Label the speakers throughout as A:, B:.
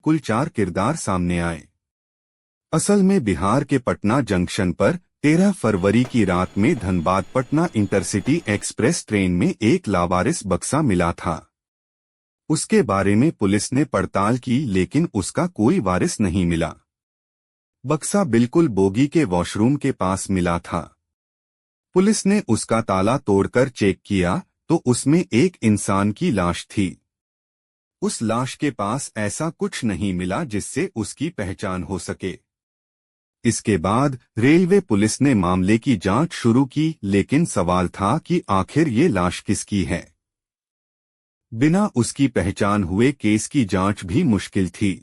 A: कुल 4 किरदार सामने आए। असल में बिहार के पटना जंक्शन पर 13 फरवरी की रात में Dhanbad Patna intercity express train में एक लावारिस बक्सा मिला था। उसके बारे में पुलिस ने पड़ताल की, लेकिन उसका कोई वारिस नहीं मिला। बक्सा बिल्कुल बोगी के वॉशरूम के पास मिला था। पुलिस ने उसका ताला तोड़कर चेक किया तो उसमें एक इंसान की लाश थी। उस लाश के पास ऐसा कुछ नहीं मिला जिससे उसकी पहचान हो सके। इसके बाद रेलवे पुलिस ने मामले की जांच शुरू की, लेकिन सवाल था कि आखिर ये लाश किसकी है। बिना उसकी पहचान हुए केस की जांच भी मुश्किल थी।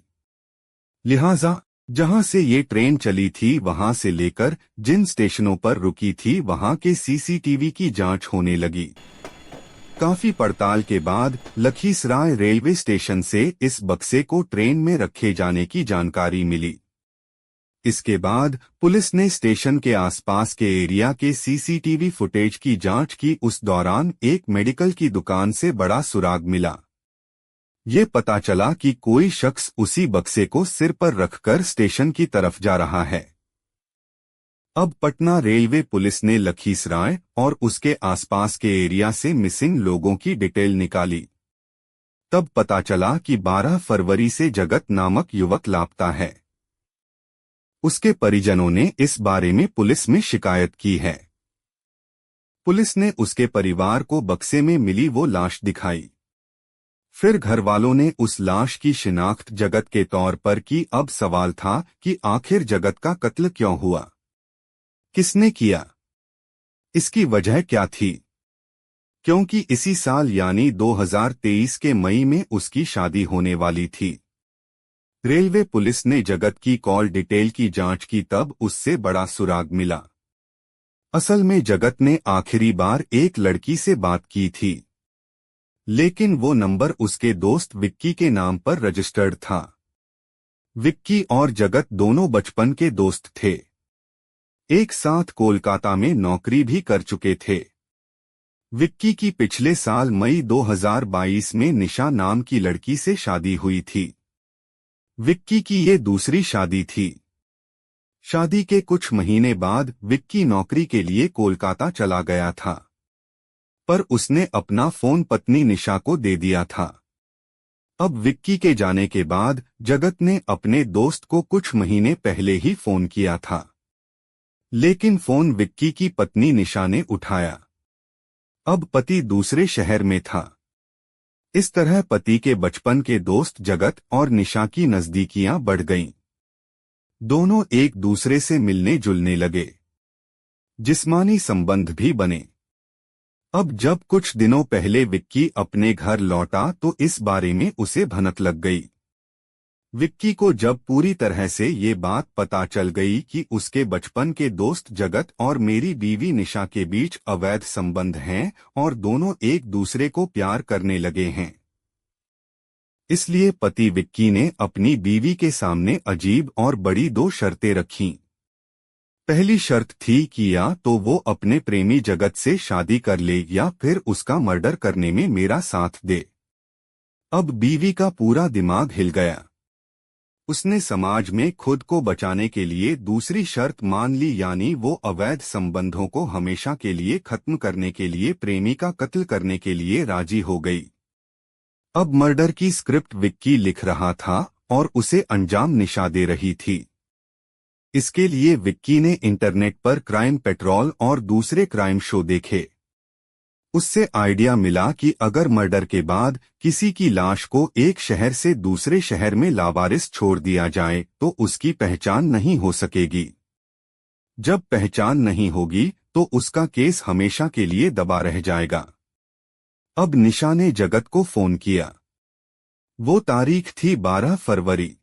A: लिहाजा जहां से ये ट्रेन चली थी वहां से लेकर जिन स्टेशनों पर रुकी थी वहां के सीसीटीवी की जांच होने लगी। काफी पड़ताल के बाद लखीसराय रेलवे स्टेशन से इस बक्से को ट्रेन में रखे जाने की जानकारी मिली। इसके बाद पुलिस ने स्टेशन के आसपास के एरिया के सीसीटीवी फुटेज की जांच की। उस दौरान एक मेडिकल की दुकान से बड़ा सुराग मिला। ये पता चला कि कोई शख्स उसी बक्से को सिर पर रखकर स्टेशन की तरफ जा रहा है। अब पटना रेलवे पुलिस ने लखीसराय और उसके आसपास के एरिया से मिसिंग लोगों की डिटेल निकाली। तब पता चला कि 12 फरवरी से जगत नामक युवक लापता है। उसके परिजनों ने इस बारे में पुलिस में शिकायत की है। पुलिस ने उसके परिवार को बक्से में मिली वो लाश दिखाई। फिर घरवालों ने उस लाश की शिनाख्त जगत के तौर पर की। अब सवाल था कि आखिर जगत का कत्ल क्यों हुआ, किसने किया, इसकी वजह क्या थी? क्योंकि इसी साल यानी 2023 के मई में उसकी शादी होने वाली थी। रेलवे पुलिस ने जगत की कॉल डिटेल की जांच की, तब उससे बड़ा सुराग मिला। असल में जगत ने आखिरी बार एक लड़की से बात की थी, लेकिन वो नंबर उसके दोस्त विक्की के नाम पर रजिस्टर्ड था। विक्की और जगत दोनों बचपन के दोस्त थे। एक साथ कोलकाता में नौकरी भी कर चुके थे। विक्की की पिछले साल मई 2022 में निशा नाम की लड़की से शादी हुई थी। विक्की की ये दूसरी शादी थी। शादी के कुछ महीने बाद विक्की नौकरी के लिए कोलकाता चला गया था, पर उसने अपना फोन पत्नी निशा को दे दिया था। अब विक्की के जाने के बाद जगत ने अपने दोस्त को कुछ महीने पहले ही फोन किया था, लेकिन फोन विक्की की पत्नी निशा ने उठाया। अब पति दूसरे शहर में था। इस तरह पति के बचपन के दोस्त जगत और निशा की नजदीकियां बढ़ गईं। दोनों एक दूसरे से मिलने जुलने लगे, जिस्मानी संबंध भी बने। अब जब कुछ दिनों पहले विक्की अपने घर लौटा तो इस बारे में उसे भनक लग गई। विक्की को जब पूरी तरह से ये बात पता चल गई कि उसके बचपन के दोस्त जगत और मेरी बीवी निशा के बीच अवैध संबंध हैं और दोनों एक दूसरे को प्यार करने लगे हैं, इसलिए पति विक्की ने अपनी बीवी के सामने अजीब और बड़ी 2 शर्तें रखीं। पहली शर्त थी कि या तो वो अपने प्रेमी जगत से शादी कर ले या फिर उसका मर्डर करने में मेरा साथ दे। अब बीवी का पूरा दिमाग हिल गया। उसने समाज में खुद को बचाने के लिए दूसरी शर्त मान ली, यानी वो अवैध संबंधों को हमेशा के लिए खत्म करने के लिए प्रेमी का कत्ल करने के लिए राजी हो गई। अब मर्डर की स्क्रिप्ट विक्की लिख रहा था और उसे अंजाम निशा दे रही थी। इसके लिए विक्की ने इंटरनेट पर क्राइम पेट्रोल और दूसरे क्राइम शो देखे। उससे आइडिया मिला कि अगर मर्डर के बाद किसी की लाश को एक शहर से दूसरे शहर में लावारिस छोड़ दिया जाए तो उसकी पहचान नहीं हो सकेगी। जब पहचान नहीं होगी तो उसका केस हमेशा के लिए दबा रह जाएगा। अब निशा ने जगत को फोन किया। वो तारीख थी 12 फरवरी।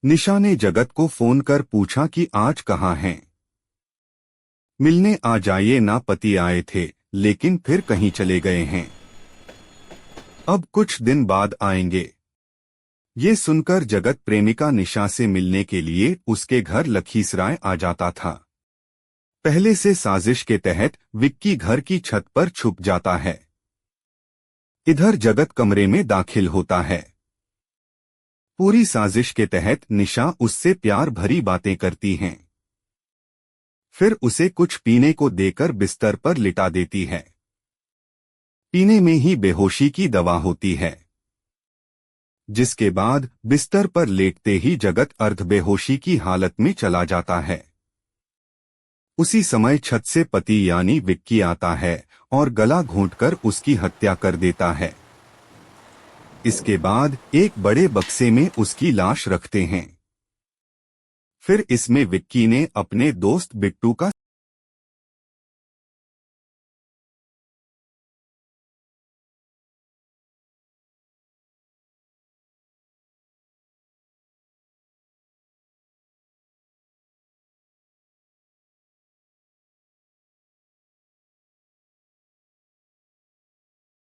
A: निशा ने जगत को फोन कर पूछा कि आज कहाँ हैं? मिलने आ जाइए ना, पति आए थे लेकिन फिर कहीं चले गए हैं। अब कुछ दिन बाद आएंगे। ये सुनकर जगत प्रेमिका निशा से मिलने के लिए उसके घर लखीसराय आ जाता था। पहले से साजिश के तहत विक्की घर की छत पर छुप जाता है। इधर जगत कमरे में दाखिल होता है। पूरी साजिश के तहत निशा उससे प्यार भरी बातें करती हैं। फिर उसे कुछ पीने को देकर बिस्तर पर लिटा देती है। पीने में ही बेहोशी की दवा होती है, जिसके बाद बिस्तर पर लेटते ही जगत अर्धबेहोशी की हालत में चला जाता है। उसी समय छत से पति यानी विक्की आता है और गला घोंटकर उसकी हत्या कर देता है। इसके बाद एक बड़े बक्से में उसकी लाश रखते हैं। फिर इसमें विक्की ने अपने दोस्त बिट्टू का